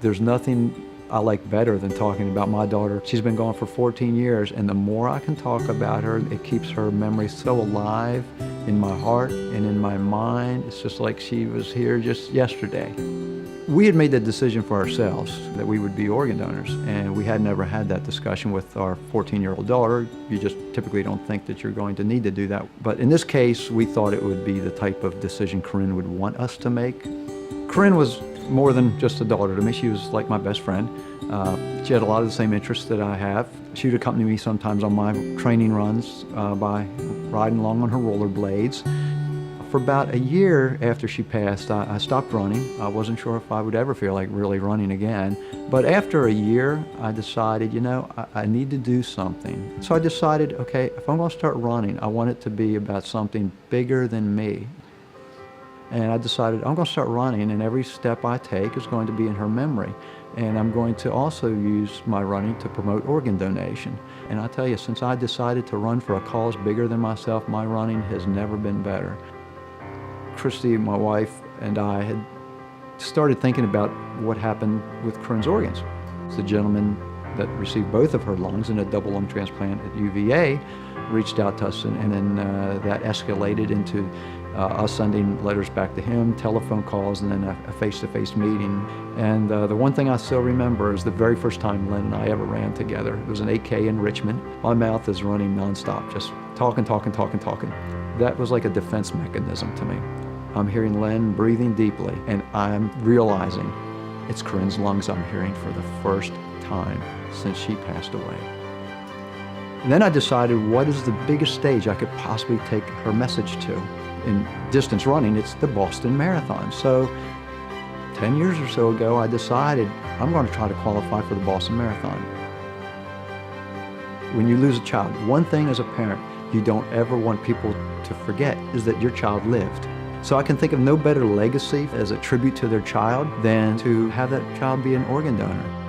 There's nothing I like better than talking about my daughter. She's been gone for 14 years, and the more I can talk about her, it keeps her memory so alive in my heart and in my mind. It's just like she was here just yesterday. We had made the decision for ourselves that we would be organ donors, and we had never had that discussion with our 14-year-old daughter. You just typically don't think that you're going to need to do that. But in this case, we thought it would be the type of decision Corinne would want us to make. Corinne was more than just a daughter to me. She was like my best friend. She had a lot of the same interests that I have. She would accompany me sometimes on my training runs by riding along on her rollerblades. For about a year after she passed, I stopped running. I wasn't sure if I would ever feel like really running again. But after a year, I decided, you know, I need to do something. So I decided, okay, if I'm going to start running, I want it to be about something bigger than me. And I decided I'm going to start running, and every step I take is going to be in her memory. And I'm going to also use my running to promote organ donation. And I tell you, since I decided to run for a cause bigger than myself, my running has never been better. Christy, my wife, and I had started thinking about what happened with Corinne's organs. The gentleman that received both of her lungs in a double lung transplant at UVA reached out to us, and then that escalated into us sending letters back to him, telephone calls, and then a face-to-face meeting. And the one thing I still remember is the very first time Len and I ever ran together. It was an 8K in Richmond. My mouth is running nonstop, just talking. That was like a defense mechanism to me. I'm hearing Len breathing deeply, and I'm realizing it's Corinne's lungs I'm hearing for the first time since she passed away. And then I decided, what is the biggest stage I could possibly take her message to? In distance running, it's the Boston Marathon. So 10 years or so ago, I decided I'm going to try to qualify for the Boston Marathon. When you lose a child, one thing as a parent you don't ever want people to forget is that your child lived. So I can think of no better legacy as a tribute to their child than to have that child be an organ donor.